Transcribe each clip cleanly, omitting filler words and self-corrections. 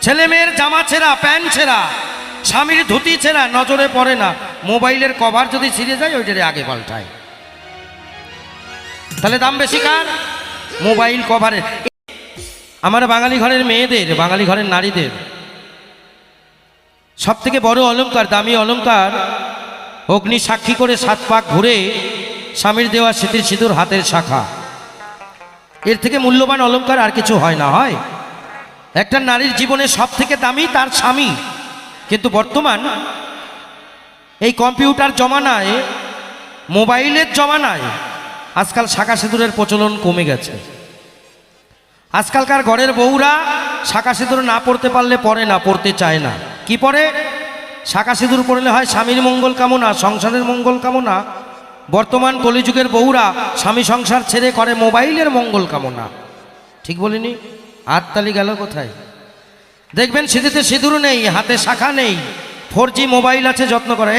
ছেলে মেয়ের জামা ছেঁড়া, প্যান্ট ছেঁড়া, স্বামীর ধুতি ছেঁড়া, নজরে পড়ে না। মোবাইলের কভার যদি ছিঁড়ে যায় ওইটারে আগে পাল্টায়। তাহলে দাম বেশি কার? মোবাইল কভারের। আমার বাঙালি ঘরের মেয়েদের, বাঙালি ঘরের নারীদের সব থেকে বড় অলংকার, দামি অলংকার, অগ্নি সাক্ষী করে 7 পাক ঘুরে স্বামীর দেওয়া স্মৃতির সিঁদুর, হাতের শাখা। এর থেকে মূল্যবান অলংকার আর কিছু হয় না। হয় একটা নারীর জীবনে সব থেকে দামি তার স্বামী। কিন্তু বর্তমান এই কম্পিউটার জমানায়, মোবাইলের জমানায় আজকাল শাখা সিঁদুরের প্রচলন কমে গেছে। আজকালকার ঘরের বউরা শাখা সিঁদুর না পড়তে পারলে পরে না, পড়তে চায় না। কি পরে? শাখা সিঁদুর পড়লে হয় স্বামীর মঙ্গল কামনা, সংসারের মঙ্গল কামনা। বর্তমান কলিযুগের বউরা স্বামী সংসার ছেড়ে করে মোবাইলের মঙ্গল কামনা। ঠিক বলিনি? হাততালি গেল কোথায়? দেখবেন সিঁথিতে সিঁদুর নেই, হাতে শাখা নেই, 4G মোবাইল আছে, যত্ন করে।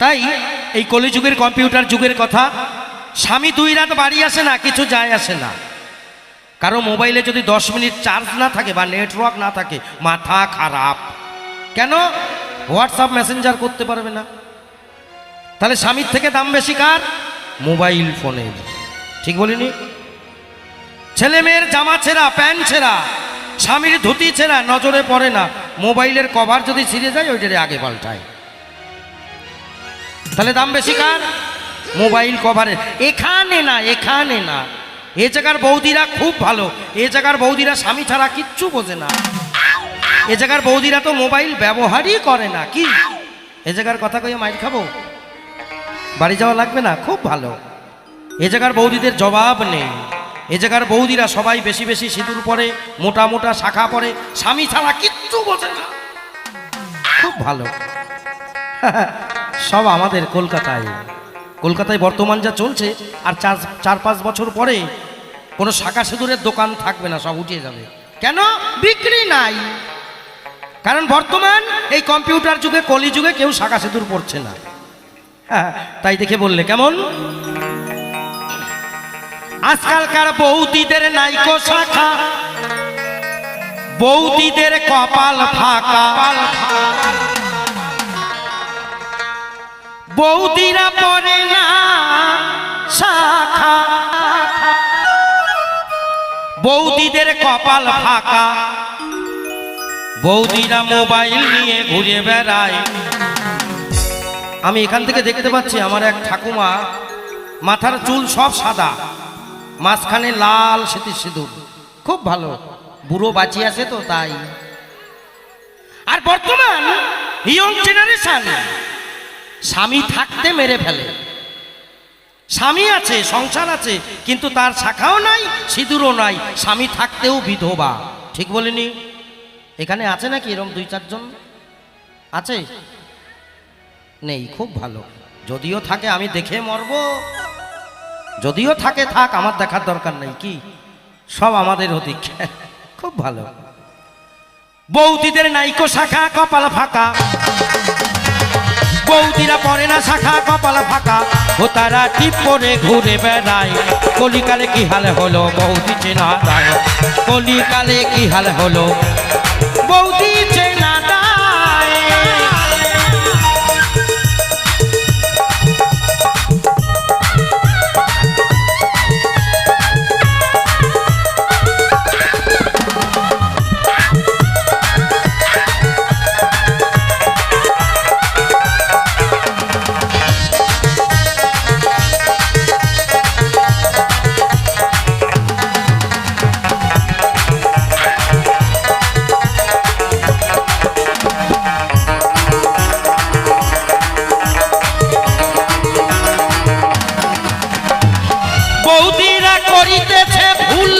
তাই এই কলিযুগের কম্পিউটার যুগের কথা, স্বামী 2 রাত বাড়ি আসে না, কিছু যায় আসে না। কারো মোবাইলে যদি 10 মিনিট চার্জ না থাকে বা নেটওয়ার্ক না থাকে, মাথা খারাপ। কেন? হোয়াটসঅ্যাপ মেসেঞ্জার করতে পারবে না। তাহলে স্বামীর থেকে দাম বেশি কার? মোবাইল ফোনের। ঠিক বলিনি? ছেলে মেয়ের জামা ছেঁড়া, প্যান্ট ছেঁড়া, স্বামীর ধুতি ছেঁড়া, নজরে পড়ে না। মোবাইলের কভার যদি ছিঁড়ে যায় ওইটারে আগে পাল্টায়। তাহলে দাম বেশি কার? মোবাইল কভারের। এখানে না, এখানে না। এ জায়গার বৌদিরা খুব ভালো। এ জায়গার বৌদিরা স্বামী ছাড়া কিচ্ছু বোঝে না। এ জায়গার বৌদিরা তো মোবাইল ব্যবহারই করে না। কি এ জায়গার কথা কয়ে মাইর খাবো? বাড়ি যাওয়া লাগবে না? খুব ভালো। এ জায়গার বৌদিদের জবাব নেই। এ জায়গার বৌদিরা সবাই বেশি বেশি সিঁদুর পরে, মোটা মোটা শাখা পরে, স্বামী ছাড়া কিচ্ছু বোঝে না। খুব ভালো। সব আমাদের কলকাতায়। কলকাতায় বর্তমান যা চলছে, আর 4-5 বছর পরে কোনো শাখা সিঁদুরের দোকান থাকবে না, সব উঠিয়ে যাবে। কেন? বিক্রি নাই। কারণ বর্তমান এই কম্পিউটার যুগে, কলি যুগে কেউ শাখা সিঁদুর পড়ছে না। তাই দেখে বললে কেমন? আজকালকার বৌদিদের নাইকো শাখা, বৌদিদের কপাল ফাঁকা। বৌদিরা পড়ে না শাখা, বৌদিদের কপাল ফাঁকা। বৌদিরা মোবাইল নিয়ে ঘুরে বেড়ায়। আমি এখান থেকে দেখতে পাচ্ছি আমার এক ঠাকুমা, মাথার চুল সব সাদা, মাঝখানে লাল স্মৃতির সিঁদুর। খুব ভালো, বুড়ো বাঁচিয়ে আছে তো তাই। আর বর্তমান ইয়ং জেনারেশন স্বামী থাকতে মেরে ফেলে। স্বামী আছে, সংসার আছে, কিন্তু তার শাখাও নাই, সিঁদুরও নাই, স্বামী থাকতেও বিধবা। ঠিক বলিনি? এখানে আছে নাকি এরকম 2-4 জন? আছে? নেই? খুব ভালো। যদিও থাকে আমি দেখে মরবো। যদিও থাকে থাক, আমার দেখার দরকার নেই। কি সব আমাদের ওদিক। খুব ভালো। বৌদিদের নাইকো শাখা, কপাল ফাঁকা। বৌদিরা পরে না শাখা, কপাল ফাঁকা। ও তারা টিপ করে ঘুরে বেড়ায়। কলিকালে কি হাল হলো বৌদি চেনা যায়। কলিকালে কি হাল হলো বৌদি চেনা যায়। বৌদিরা করিতেছে ভুল।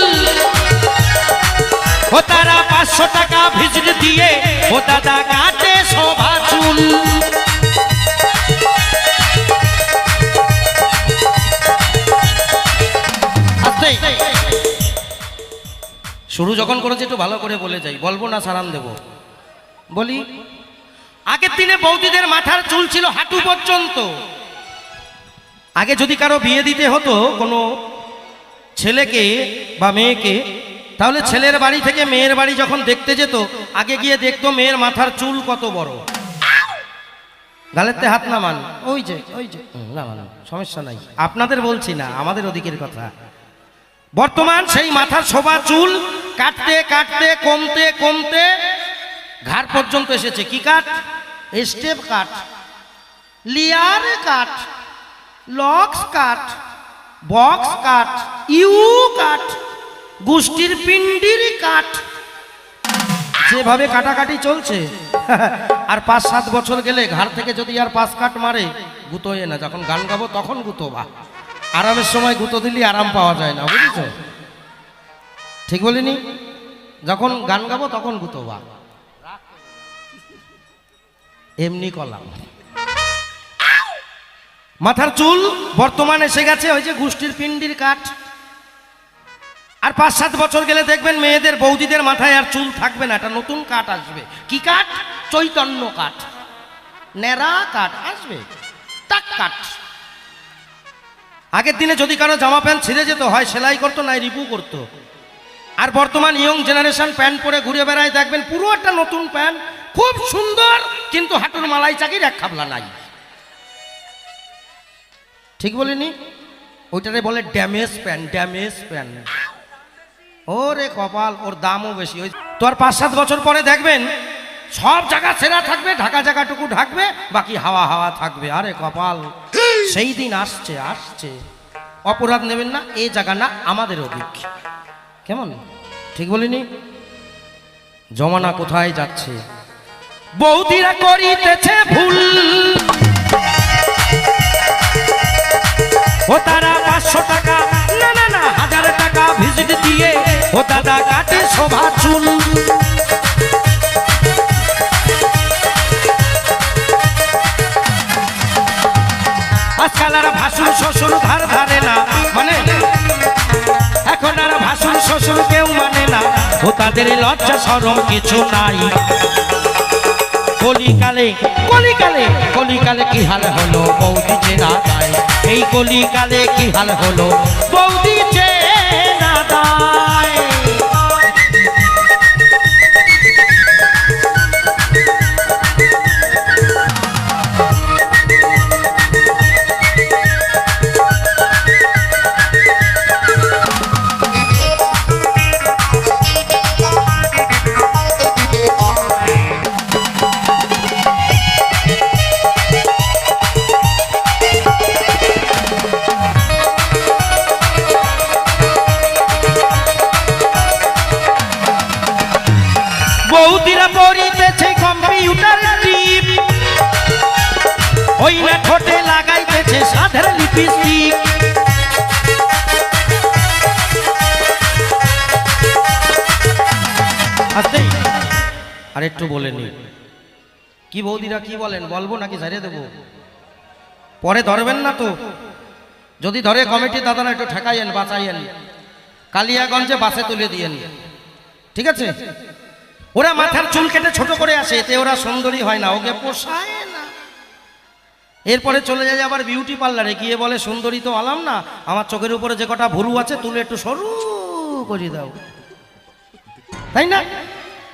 ও তারা 500 টাকা ভিজিট দিয়ে ও দাদা কাটে শোভা চুল। শুরু যখন করেছে একটু ভালো করে বলে যাই, বলবো না সারান দেব। বলি, আগের দিনে বৌদিদের মাথার চুল ছিল হাঁটু পর্যন্ত। আগে যদি কারো বিয়ে দিতে হতো কোনো ছেলেকে বা মেয়েকে, তাহলে ছেলের বাড়ি থেকে মেয়ের বাড়ি যখন দেখতে যেত আগে গিয়ে দেখতো মেয়ের মাথার চুল কত বড়। গালেতে হাত নামান, ওই যে নামান, সমস্যা নাই, আপনাদের বলছি না, আমাদের ওদিকের কথা। বর্তমান সেই মাথার শোভা চুল কাটতে কাটতে কমতে কমতে ঘাড় পর্যন্ত এসেছে। কি কাট? Step cut, layer cut, locks cut, box cut, U cut, গোষ্ঠীর পিণ্ডির কাট, যেভাবে কাটাকাটি চলছে। আর 5-7 বছর গেলে ঘাড় থেকে যদি আর 5 কাট মারে, গুতোয় না। যখন গান গাবো তখন গুতোবা, আরামের সময় গুতো দিলে আরাম পাওয়া যায় না, বুঝেছো? ঠিক বলিনি? যখন গান গাবো তখন গুতোবা, এমনি কলাম। মাথার চুল বর্তমান এসে গেছে ওই যে গোষ্ঠীর পিণ্ডির কাঠ। আর 5-7 বছর গেলে দেখবেন মেয়েদের বৌদিদের মাথায় আর চুল থাকবে না, একটা নতুন কাঠ আসবে। কি কাঠ? চৈতন্য কাঠ, নেড়া কাঠ আসবে, টাক কাঠ। আগের দিনে যদি কারো জামা প্যান্ট ছিঁড়ে যেত, হয় সেলাই করতো না রিপু করতো। আর বর্তমান ইয়ং জেনারেশন প্যান্ট পরে ঘুরে বেড়ায়, দেখবেন পুরো একটা নতুন প্যান্ট, খুব সুন্দর, কিন্তু হাঁটুর মালাই চাকির এক খাবলা নাই। ঠিক বলিনি? ওইটারে বলে ড্যামেজ প্যান্ট, ড্যামেজ প্যান্ট। ওরে কপাল, ওর দামও বেশি। ওই তো আর 5-7 বছর পরে দেখবেন সব জায়গা ছেঁড়া থাকবে, ঢাকা জায়গাটুকু ঢাকবে, বাকি হাওয়া হাওয়া থাকবে। আরে কপাল, সেই দিন আসছে, আসছে। অপরাধ নেবেন না, এই জায়গা না আমাদের ওদিক। কেমন? ঠিক বলিনি? জমানা কোথায় যাচ্ছে? বৌদিরা করিতেছে ভুল, ও তারা 500 টাকা না না না 1000 টাকা ভিজিট দিয়ে ও দাদা কাটে শোভা চুল। আজকাল আর ভাসুর শ্বশুর ধার ধারে না, মানে এখন আর ভাসুর শ্বশুর কেউ মানে না, ও তাদের লজ্জা শরম কিছু নাই। কলিকালে কলিকালে কলিকালে কি হাল হলো বৌদি যে রাধায়, এই কলিকালে কি হাল হলো বৌদি যে রাধায়। বৌদিরা পড়িতেছে কম্পিউটার টিপ, ওই না ঠোঁটে লাগাইতেছে সাধের লিপস্টিক। আস্তেই আর একটু বলে নি, কি বৌদিরা কি বলেন? বলবো নাকি ঝাড়িয়ে দেবো? পরে ধরবেন না তো? যদি ধরে কমিটি দাদারা একটু ঠেকাইয়েন, বাঁচাইয়েন, কালিয়াগঞ্জে বাসে তুলে দিয়েন, ঠিক আছে? ওরা মাথার চুল কেটে ছোট করে আসে, এতে ওরা সুন্দরী হয় না, ওকে পোষায় না। এরপরে চলে যায় আবার বিউটি পার্লারে, গিয়ে বলে সুন্দরী তো আলাম না, আমার চোখের উপরে যে কটা ভুরু আছে তুলে একটু সরু করে দাও, তাই না?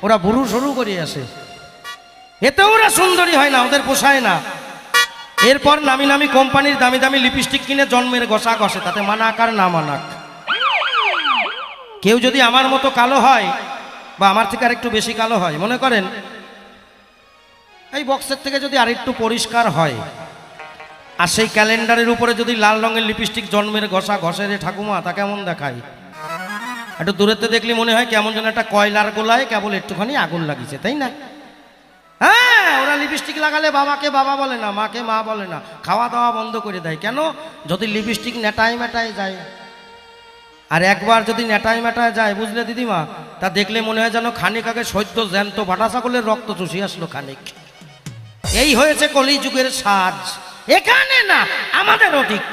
ওরা ভুরু সরু করে আসে, এতে ওরা সুন্দরী হয় না, ওদের পোষায় না। এরপর নামি নামি কোম্পানির দামি দামি লিপস্টিক কিনে জন্মের ঘষা ঘষে, তাতে মানাক আর না মানাক। কেউ যদি আমার মতো কালো হয় বা আমার থেকে আর একটু বেশি কালো হয়, মনে করেন এই বক্সের থেকে যদি আর একটু পরিষ্কার হয়, আর সেই ক্যালেন্ডারের উপরে যদি লাল রঙের লিপস্টিক জন্মের ঘষা ঘষে, রে ঠাকুমা তা কেমন দেখায়? একটু দূরেতে দেখলে মনে হয় কেমন যেন একটা কয়লার গোলায় কেবল একটুখানি আগুন লাগিয়েছে, তাই না? হ্যাঁ, ওরা লিপস্টিক লাগালে বাবাকে বাবা বলে না, মাকে মা বলে না, খাওয়া দাওয়া বন্ধ করে দেয়। কেন? যদি লিপস্টিক নেটায় মেটায় যায়। আর একবার যদি নেটায় মেটায় যায়, বুঝলে দিদিমা, তা দেখলে মনে হয় যেন খানিক আগে সদ্য জ্যান্ত ভাটা ছাগলের রক্ত চুষি আসলো খানিক। এই হয়েছে কলিযুগের সাজ, এখানে না আমাদের ওদিক।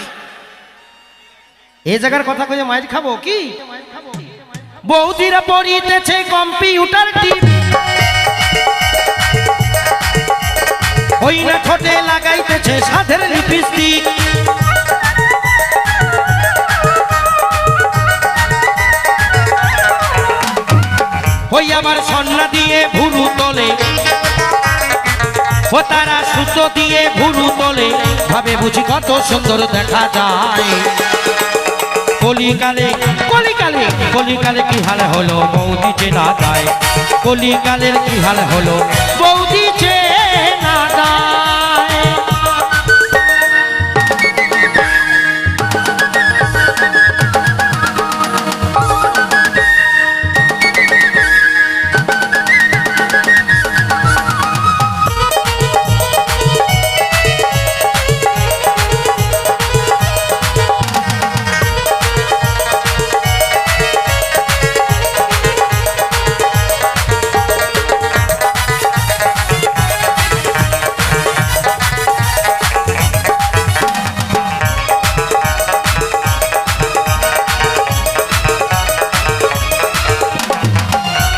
এই জায়গার কথা কয়ে মাইর খাবো কি? বৌদিরা পড়িতেছে কম্পিউটার টিপ, ওই না ঠোঁটে লাগাইতেছে সাধের লিপস্টিক। আবার সন্না দিয়ে ভুরু তোলে, ও তারা সুতো দিয়ে ভুরু তোলে, ভাবে বুঝি কত সুন্দর দেখা যায়। কলিকালে কলিকালে কলিকালে কি হাল হলো বৌদি চেনা যায়, কলিকালের কি হাল হলো বৌদি চেনা যায়।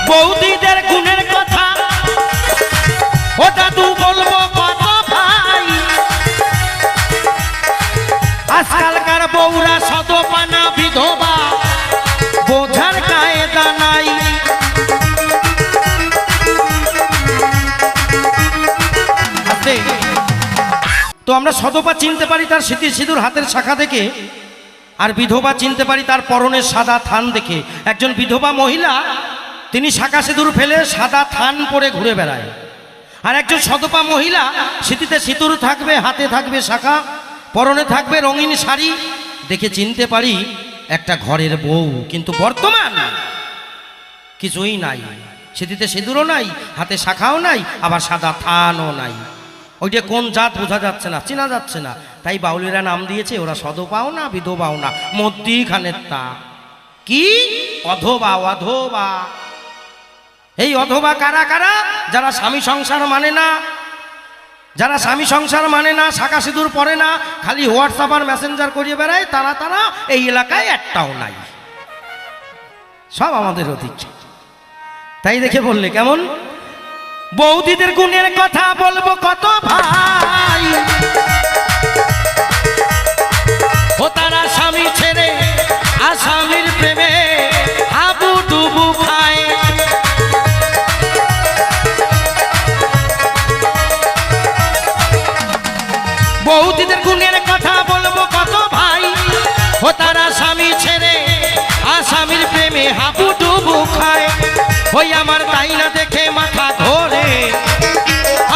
বৌদিদের গুণের কথা ও দাদু বলবো কত ভাই, আজকালকার বউরা সদপানা বিধবা, বোঝার কায়দা নাই। তো আমরা সদপা চিনতে পারি তার স্মৃতি সিঁদুর হাতের শাখা দেখে, আর বিধবা চিনতে পারি তার পরনের সাদা থান দেখে। একজন বিধবা মহিলা তিনি শাখা সিঁদুর ফেলে সাদা থান পরে ঘুরে বেড়ায়, আর একজন সদপা মহিলা স্মৃতিতে সিঁদুর থাকবে, হাতে থাকবে শাখা, পরনে থাকবে রঙিন শাড়ি, দেখে চিনতে পারি একটা ঘরের বউ। কিন্তু বর্তমান কিছুই নাই, স্মৃতিতে সিঁদুরও নাই, হাতে শাখাও নাই, আবার সাদা থানও নাই। ওইটা কোন জাত বোঝা যাচ্ছে না, চেনা যাচ্ছে না। তাই বাউলিরা নাম দিয়েছে ওরা সদপাও না বিধবাও না, মধ্যিখানের তা কি অধবা। অধবা এই অধবা কারা কারা? যারা স্বামী সংসার মানে না, যারা স্বামী সংসার মানে না, শাখা সিঁদুর পরে না, খালি হোয়াটসঅ্যাপ আর মেসেঞ্জার করিয়ে বেড়ায়, তারা তারা এই এলাকায় একটাও নাই, সব আমাদের অধিক। তাই দেখে বললে কেমন? বৌদিদের গুণের কথা বলবো কত ভাই, ও তারা স্বামী ছেড়ে আসামির প্রেমে হাবু ডুবু খায়। বৌদিদের গুণের কথা বলবো কত ভাই, ও তারা স্বামী ছেড়ে আসামির প্রেমে হাবু ডুবু খায়। ওই আমার তাই না দেখে মাথা ঘোরে,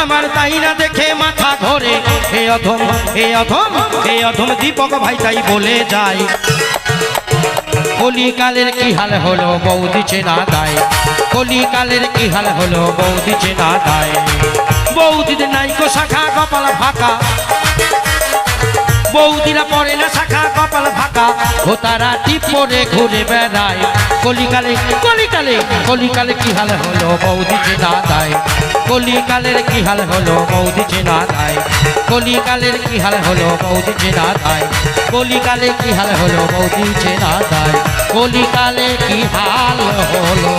আমার তাই না দেখে মাথা ঘোরে, হে অধম হে অধম হে অধম দীপক ভাই তাই বলে যায়। কলিকালের কি হাল হলো বৌদি চেনা দায়, কলিকালের কি হাল হলো বৌদি চেনা দায়। বৌদিদের নাইকো শাখা কপাল ফাঁকা, বৌদিরা পরে না শাখা কপাল ফাঁকা, ও তারা টিপ পরে ঘুরে বেড়ায়। কলিকালে কলিকালে কলিকালে কি হাল হলো বৌদি চেনা দায়, কলিকালের কি হাল হলো বৌদি চেনা দায়, কলিকালের কি হাল হলো বৌদি চেনা দায়, কলিকালে কি হাল হলো বৌদি চেনা দায়, কলিকালে কি হাল হলো।